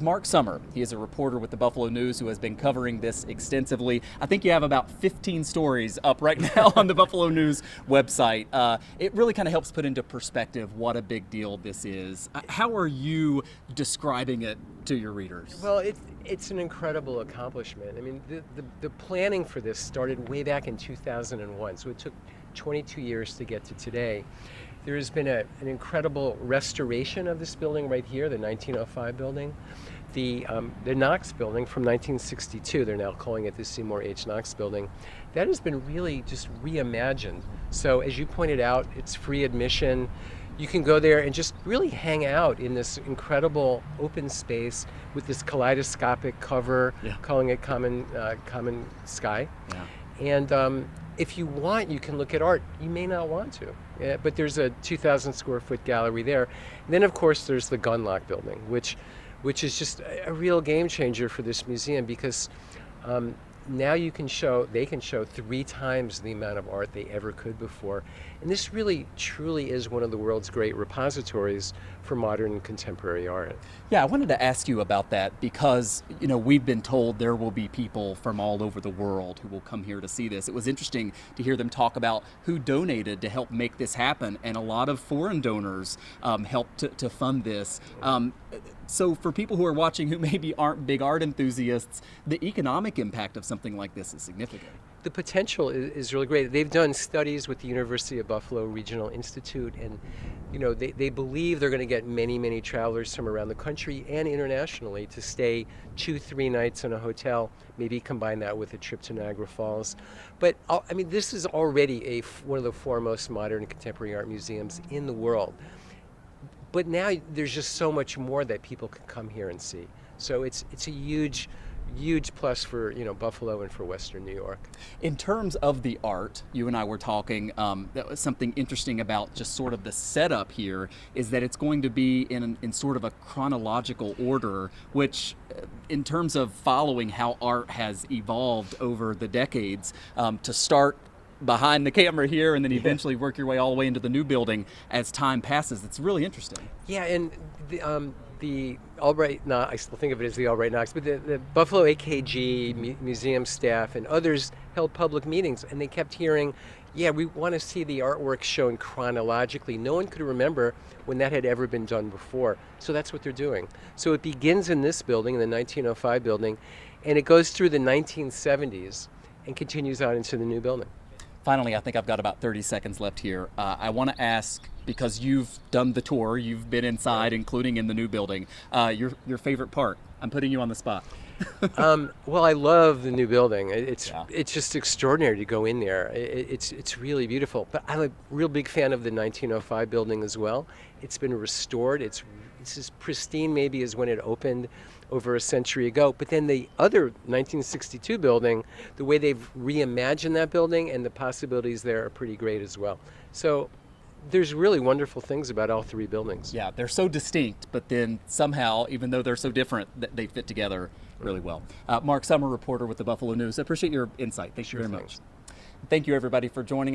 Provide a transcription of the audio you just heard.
Mark Sommer. He is a reporter with the Buffalo News who has been covering this extensively. I think you have about 15 stories up right now on the Buffalo News website. It really kind of helps put into perspective what a big deal this is. How are you describing it to your readers? Well, it's an incredible accomplishment. I mean, the planning for this started way back in 2001, so it took 22 years to get to today. There has been an incredible restoration of this building right here, the 1905 building. The Knox building from 1962, they're now calling it the Seymour H. Knox building, that has been really just reimagined. So as you pointed out, it's free admission. You can go there and just really hang out in this incredible open space with this kaleidoscopic cover, calling it Common Sky. Yeah. And if you want, you can look at art. You may not want to, but there's a 2,000 square foot gallery there. And then, of course, there's the Gunlock building, which is just a real game changer for this museum because now they can show 3 times the amount of art they ever could before. And this really, truly is one of the world's great repositories for modern and contemporary art. Yeah, I wanted to ask you about that because, you know, we've been told there will be people from all over the world who will come here to see this. It was interesting to hear them talk about who donated to help make this happen, and a lot of foreign donors helped to fund this. So for people who are watching who maybe aren't big art enthusiasts, the economic impact of something like this is significant. The potential is really great. They've done studies with the University of Buffalo Regional Institute, and you know they believe they're going to get many travelers from around the country and internationally to stay 2-3 nights in a hotel, maybe combine that with a trip to Niagara Falls. But I mean, this is already one of the foremost modern and contemporary art museums in the world. But now there's just so much more that people can come here and see. So it's a huge plus for Buffalo and for Western New York. In terms of the art, you and I were talking, that was something interesting about just sort of the setup here is that it's going to be in sort of a chronological order, which in terms of following how art has evolved over the decades, to start behind the camera here and then eventually work your way all the way into the new building as time passes. It's really interesting. Yeah, and the Albright Knox, I still think of it as the Albright Knox, but the Buffalo AKG museum staff and others held public meetings, and they kept hearing, yeah, we want to see the artwork shown chronologically. No one could remember when that had ever been done before, so that's what they're doing. So it begins in this building, in the 1905 building, and it goes through the 1970s and continues on into the new building. Finally, I think I've got about 30 seconds left here. I want to ask, because you've done the tour, you've been inside, including in the new building, your favorite part. I'm putting you on the spot. Well, I love the new building. It's just extraordinary to go in there. It's really beautiful. But I'm a real big fan of the 1905 building as well. It's been restored. It's as pristine maybe as when it opened over a century ago. But then the other 1962 building, the way they've reimagined that building and the possibilities there are pretty great as well. So there's really wonderful things about all 3 buildings. Yeah, they're so distinct, but then somehow, even though they're so different, they fit together really well. Mark Sommer, reporter with the Buffalo News. I appreciate your insight. Thank you very much. Thank you, everybody, for joining us.